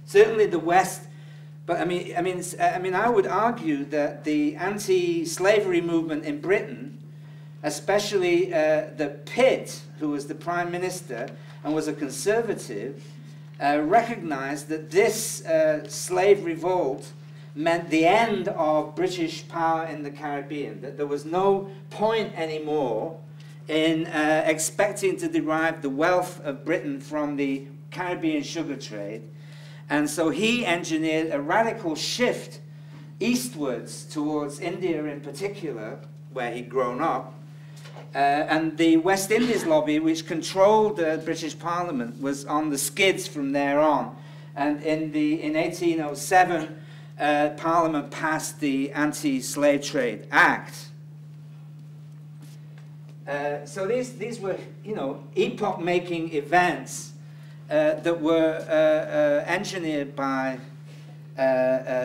Certainly the West, but I would argue that the anti-slavery movement in Britain, especially the Pitt, who was the Prime Minister and was a conservative, recognized that this slave revolt meant the end of British power in the Caribbean, that there was no point anymore in expecting to derive the wealth of Britain from the Caribbean sugar trade. And so he engineered a radical shift eastwards towards India in particular, where he'd grown up. And the West Indies lobby, which controlled the British Parliament, was on the skids from there on. And in 1807, Parliament passed the Anti-Slave Trade Act. So these were, epoch-making events that were engineered by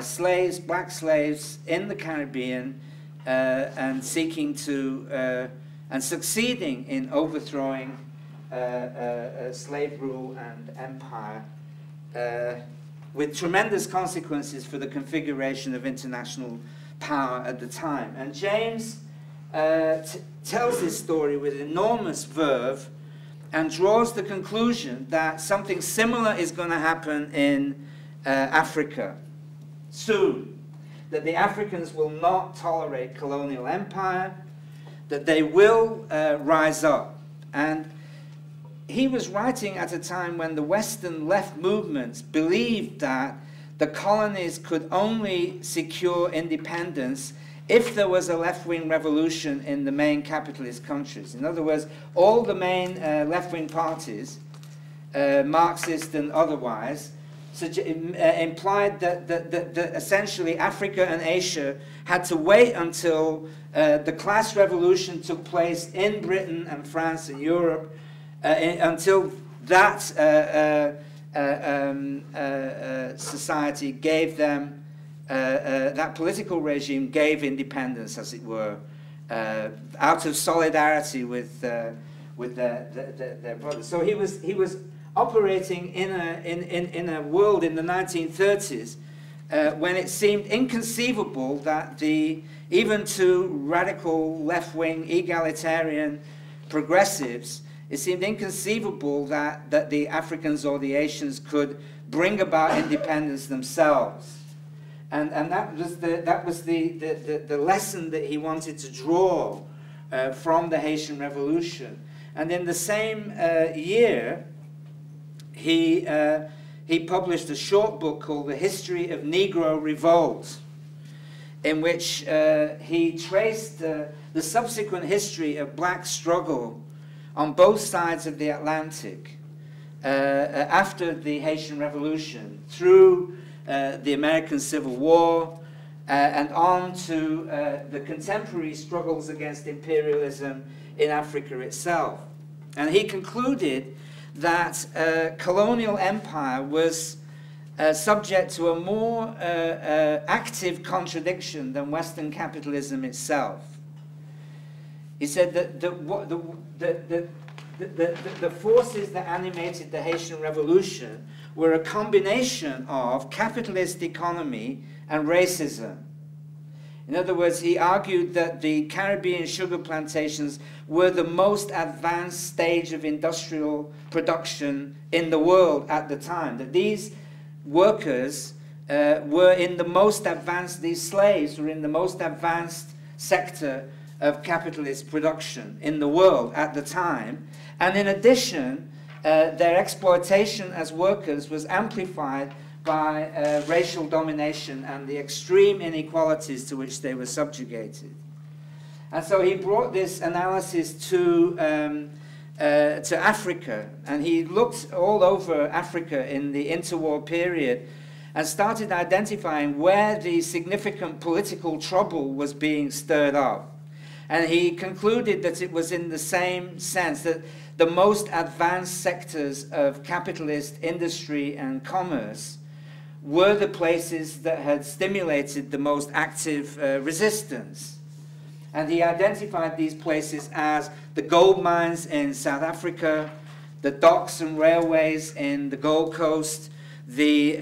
slaves, black slaves in the Caribbean, and seeking to and succeeding in overthrowing slave rule and empire, with tremendous consequences for the configuration of international power at the time. And James tells this story with enormous verve and draws the conclusion that something similar is going to happen in Africa soon, that the Africans will not tolerate colonial empire, that they will rise up. And he was writing at a time when the Western left movements believed that the colonies could only secure independence if there was a left-wing revolution in the main capitalist countries. In other words, all the main left-wing parties, Marxist and otherwise, implied that essentially Africa and Asia had to wait until the class revolution took place in Britain and France and Europe, until that society gave them, that political regime gave independence, as it were, out of solidarity with their brothers. So he was operating in a world in the 1930s when it seemed inconceivable that even to radical left-wing egalitarian progressives, it seemed inconceivable that the Africans or the Asians could bring about independence themselves. And that was the lesson that he wanted to draw from the Haitian Revolution. And in the same year, he published a short book called The History of Negro Revolt, in which he traced the subsequent history of black struggle on both sides of the Atlantic after the Haitian Revolution, through the American Civil War, and on to the contemporary struggles against imperialism in Africa itself. And he concluded that colonial empire was subject to a more active contradiction than Western capitalism itself. He said that the forces that animated the Haitian Revolution were a combination of capitalist economy and racism. In other words, he argued that the Caribbean sugar plantations were the most advanced stage of industrial production in the world at the time, that these workers were in the most advanced, these slaves were in the most advanced sector of capitalist production in the world at the time. And in addition, their exploitation as workers was amplified by racial domination and the extreme inequalities to which they were subjugated. And so he brought this analysis to Africa, and he looked all over Africa in the interwar period and started identifying where the significant political trouble was being stirred up. And he concluded that it was in the same sense, that the most advanced sectors of capitalist industry and commerce were the places that had stimulated the most active resistance. And he identified these places as the gold mines in South Africa, the docks and railways in the Gold Coast, the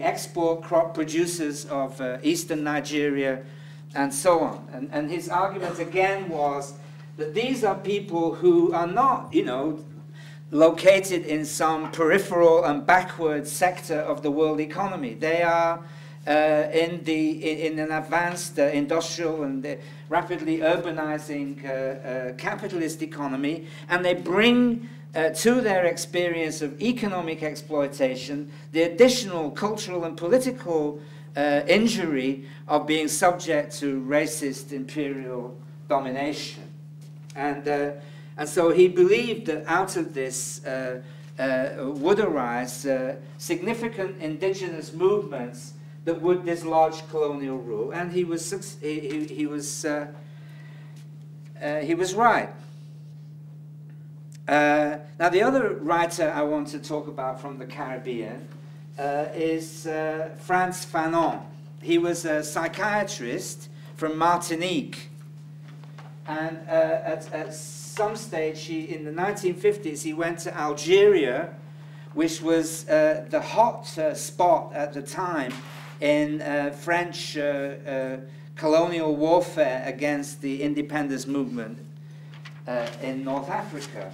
export crop producers of eastern Nigeria, and so on. And his argument again was that these are people who are not, you know, located in some peripheral and backward sector of the world economy. They are in an advanced industrial and rapidly urbanizing capitalist economy, and they bring to their experience of economic exploitation the additional cultural and political injury of being subject to racist imperial domination. And so he believed that out of this would arise significant indigenous movements that would dislodge colonial rule, and he was right. Now, the other writer I want to talk about from the Caribbean is Frantz Fanon. He was a psychiatrist from Martinique, and at some stage, in the 1950s, he went to Algeria, which was the hot spot at the time in French colonial warfare against the independence movement in North Africa.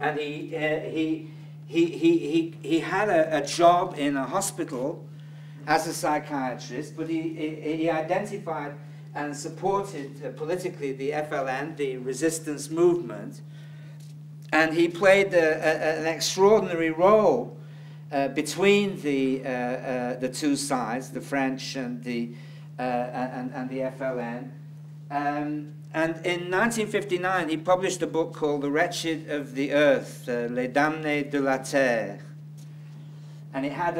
And he had a job in a hospital as a psychiatrist, but he identified and supported politically the FLN, the resistance movement, and he played an extraordinary role between the two sides, the French and the FLN. And in 1959, he published a book called The Wretched of the Earth, Les Damnés de la Terre. And it had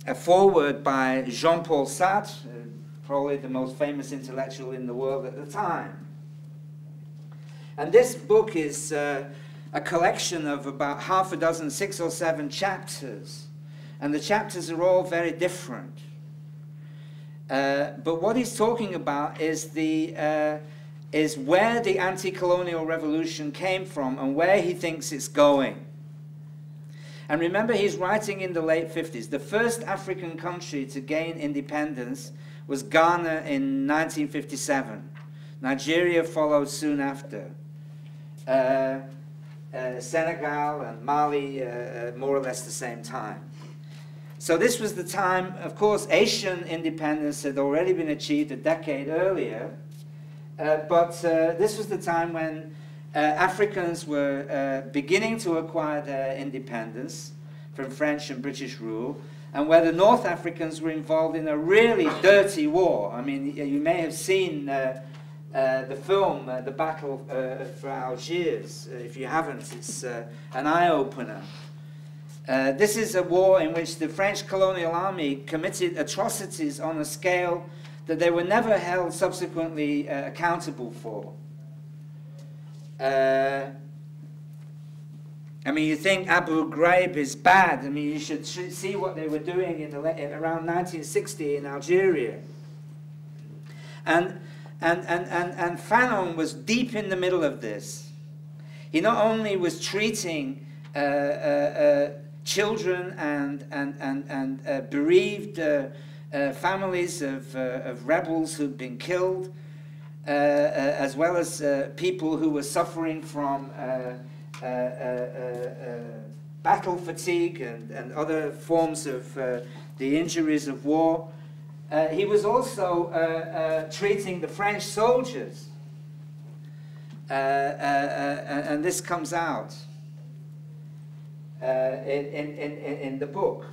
a foreword by Jean-Paul Sartre, probably the most famous intellectual in the world at the time. And this book is a collection of about half a dozen, 6 or 7 chapters. And the chapters are all very different. But what he's talking about is where the anti-colonial revolution came from and where he thinks it's going. And remember, he's writing in the late 50s. The first African country to gain independence was Ghana in 1957. Nigeria followed soon after. Senegal and Mali more or less the same time. So this was the time, of course, Asian independence had already been achieved a decade earlier, but this was the time when Africans were beginning to acquire their independence from French and British rule, and where the North Africans were involved in a really dirty war. I mean, you may have seen the film, The Battle for Algiers. If you haven't, it's an eye-opener. This is a war in which the French colonial army committed atrocities on a scale that they were never held subsequently accountable for. I mean, you think Abu Ghraib is bad. I mean, you should see what they were doing in around 1960 in Algeria. And Fanon was deep in the middle of this. He not only was treating children and bereaved families of rebels who'd been killed, as well as people who were suffering from battle fatigue and other forms of the injuries of war. He was also treating the French soldiers, and this comes out in the book.